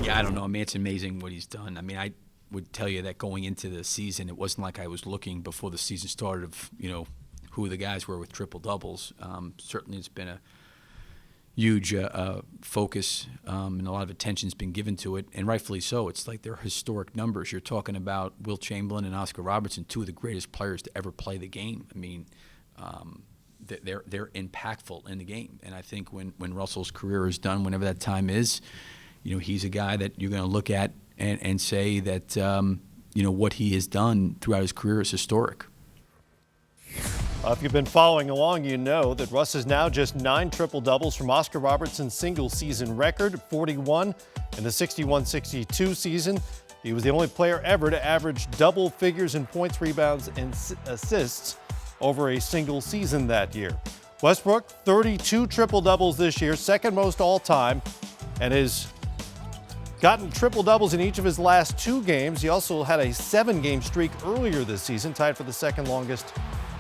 Yeah, I don't know. I mean, it's amazing what he's done. I mean, I would tell you that going into the season, it wasn't like I was looking before the season started of, who the guys were with triple doubles. Certainly it's been a huge focus, and a lot of attention's been given to it, and rightfully so. It's like they're historic numbers. You're talking about Will Chamberlain and Oscar Robertson, two of the greatest players to ever play the game. I mean, they're impactful in the game, and I think when Russell's career is done, whenever that time is, he's a guy that you're going to look at and say that what he has done throughout his career is historic. If you've been following along, you know that Russ is now just 9 triple-doubles from Oscar Robertson's single-season record, 41 in the 61-62 season. He was the only player ever to average double figures in points, rebounds, and assists over a single season that year. Westbrook, 32 triple-doubles this year, second most all-time, and has gotten triple-doubles in each of his last 2 games. He also had a 7-game streak earlier this season, tied for the second longest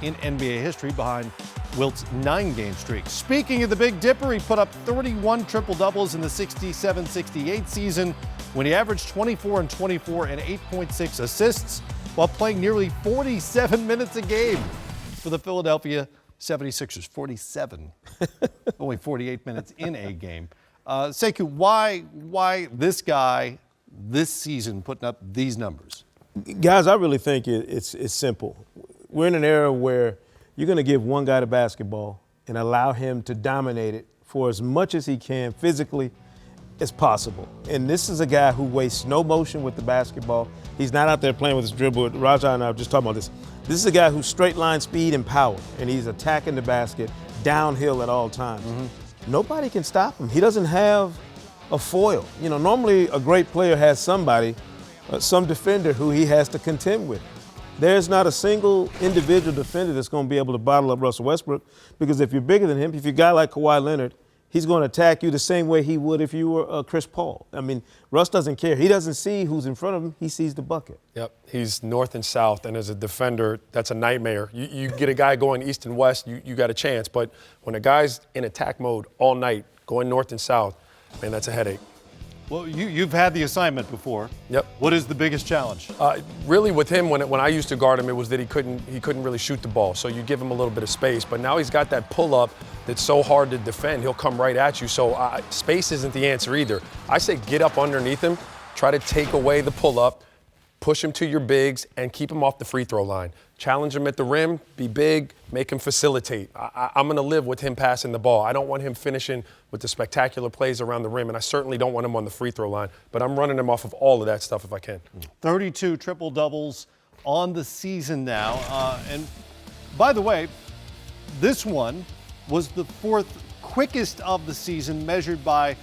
in NBA history behind Wilt's 9-game streak. Speaking of the Big Dipper, he put up 31 triple-doubles in the 67-68 season when he averaged 24 and 24 and 8.6 assists while playing nearly 47 minutes a game for the Philadelphia 76ers. 47. Only 48 minutes in a game. Sekou, why this guy this season putting up these numbers? Guys, I really think it's simple. We're in an era where you're going to give one guy the basketball and allow him to dominate it for as much as he can physically as possible. And this is a guy who wastes no motion with the basketball. He's not out there playing with his dribble. Raja and I were just talking about this. This is a guy who's straight line speed and power, and he's attacking the basket downhill at all times. Mm-hmm. Nobody can stop him. He doesn't have a foil. Normally a great player has somebody, some defender who he has to contend with. There's not a single individual defender that's going to be able to bottle up Russell Westbrook, because if you're bigger than him, if you're a guy like Kawhi Leonard, he's going to attack you the same way he would if you were Chris Paul. I mean, Russ doesn't care. He doesn't see who's in front of him. He sees the bucket. Yep, he's north and south, and as a defender, that's a nightmare. You get a guy going east and west, you got a chance. But when a guy's in attack mode all night, going north and south, man, that's a headache. Well, you've had the assignment before. Yep. What is the biggest challenge? Really, with him, when I used to guard him, it was that he couldn't really shoot the ball. So you give him a little bit of space. But now he's got that pull-up that's so hard to defend. He'll come right at you. So space isn't the answer either. I say get up underneath him, try to take away the pull-up, push him to your bigs, and keep him off the free throw line. Challenge him at the rim, be big, make him facilitate. I'm going to live with him passing the ball. I don't want him finishing with the spectacular plays around the rim, and I certainly don't want him on the free throw line, but I'm running him off of all of that stuff if I can. 32 triple-doubles on the season now. And by the way, this one was the 4th quickest of the season measured by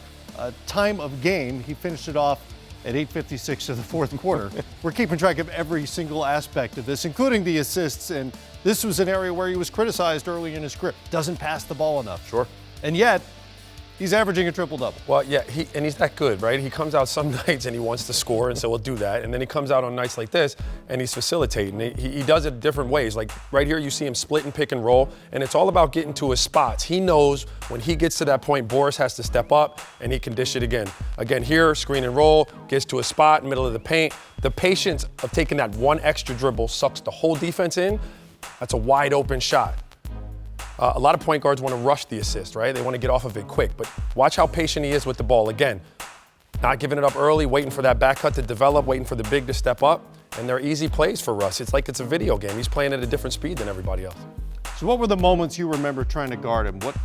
time of game. He finished it off at 8:56 of the 4th quarter. We're keeping track of every single aspect of this, including the assists, and this was an area where he was criticized early in his career. Doesn't pass the ball enough. Sure. And yet, he's averaging a triple-double. Well, yeah, he's that good, right? He comes out some nights and he wants to score, and so he'll do that. And then he comes out on nights like this, and he's facilitating. He does it different ways. Like right here, you see him split and pick and roll, and it's all about getting to his spots. He knows when he gets to that point, Boris has to step up, and he can dish it again. Again, here, screen and roll, gets to a spot, middle of the paint. The patience of taking that one extra dribble sucks the whole defense in. That's a wide open shot. A lot of point guards want to rush the assist, right? They want to get off of it quick. But watch how patient he is with the ball. Again, not giving it up early, waiting for that back cut to develop, waiting for the big to step up. And they're easy plays for Russ. It's like it's a video game. He's playing at a different speed than everybody else. So what were the moments you remember trying to guard him? What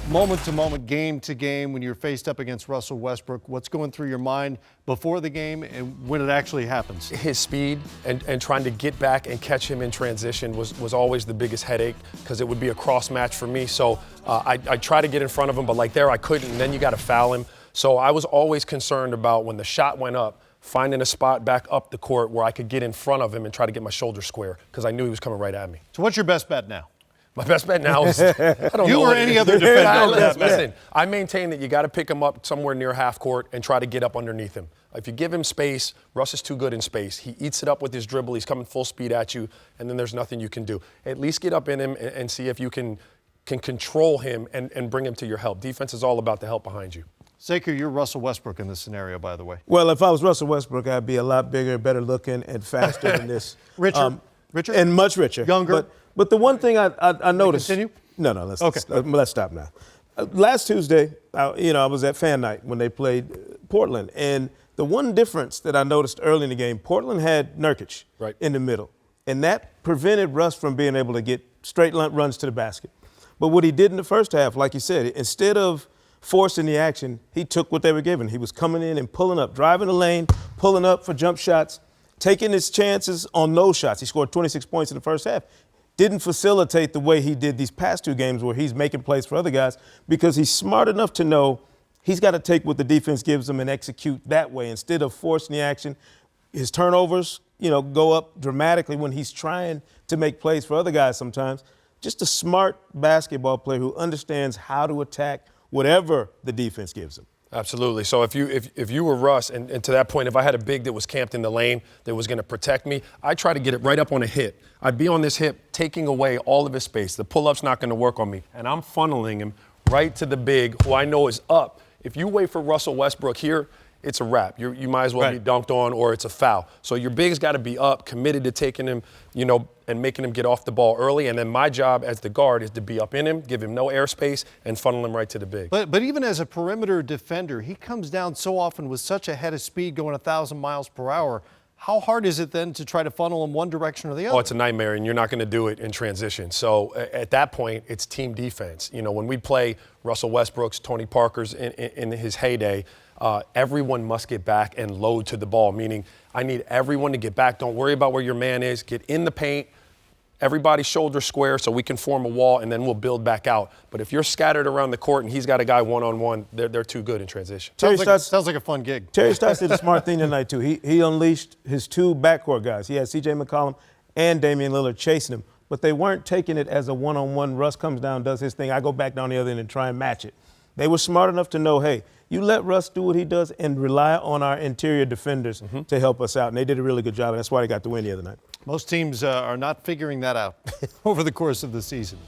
moment to moment, game to game, when you're faced up against Russell Westbrook? What's going through your mind before the game and when it actually happens? His speed and trying to get back and catch him in transition was always the biggest headache, because it would be a cross match for me. So I try to get in front of him, but like there I couldn't, and then you got to foul him. So I was always concerned about when the shot went up, finding a spot back up the court where I could get in front of him and try to get my shoulder square, because I knew he was coming right at me. So what's your best bet now? My best bet now is, I don't you know. or any other defender. Listen, I maintain that you got to pick him up somewhere near half court and try to get up underneath him. If you give him space, Russ is too good in space. He eats it up with his dribble. He's coming full speed at you, and then there's nothing you can do. At least get up in him and see if you can control him and bring him to your help. Defense is all about the help behind you. Sekou, you're Russell Westbrook in this scenario, by the way. Well, if I was Russell Westbrook, I'd be a lot bigger, better looking, and faster than this. Richer? And much richer. Younger? But the one thing I noticed. Continue? No, let's stop now. Last Tuesday, I was at fan night when they played Portland, and the one difference that I noticed early in the game, Portland had Nurkic in the middle, and that prevented Russ from being able to get straight runs to the basket. But what he did in the first half, like you said, instead of forcing the action, he took what they were given. He was coming in and pulling up, driving the lane, pulling up for jump shots, taking his chances on those shots. He scored 26 points in the first half. Didn't facilitate the way he did these past two games where he's making plays for other guys because he's smart enough to know he's got to take what the defense gives him and execute that way instead of forcing the action. His turnovers, go up dramatically when he's trying to make plays for other guys sometimes. Just a smart basketball player who understands how to attack whatever the defense gives him. Absolutely. So if you were Russ, and to that point, if I had a big that was camped in the lane that was going to protect me, I'd try to get it right up on a hip. I'd be on this hip, taking away all of his space. The pull-up's not going to work on me. And I'm funneling him right to the big, who I know is up. If you wait for Russell Westbrook here, it's a wrap. You might as well be dunked on or it's a foul. So your big's got to be up, committed to taking him, and making him get off the ball early. And then my job as the guard is to be up in him, give him no airspace, and funnel him right to the big. But even as a perimeter defender, he comes down so often with such a head of speed going 1,000 miles per hour. How hard is it then to try to funnel him one direction or the other? Oh, it's a nightmare, and you're not going to do it in transition. So at that point, it's team defense. When we play Russell Westbrook's, Tony Parker's in his heyday, everyone must get back and load to the ball, meaning I need everyone to get back. Don't worry about where your man is. Get in the paint. Everybody shoulder square so we can form a wall, and then we'll build back out. But if you're scattered around the court and he's got a guy one-on-one, they're too good in transition. Sounds like a fun gig. Terry Stotts did a smart thing tonight, too. He unleashed his two backcourt guys. He had C.J. McCollum and Damian Lillard chasing him, but they weren't taking it as a one-on-one. Russ comes down, does his thing. I go back down the other end and try and match it. They were smart enough to know, hey, you let Russ do what he does and rely on our interior defenders to help us out. And they did a really good job, and that's why they got the win the other night. Most teams are not figuring that out over the course of the season.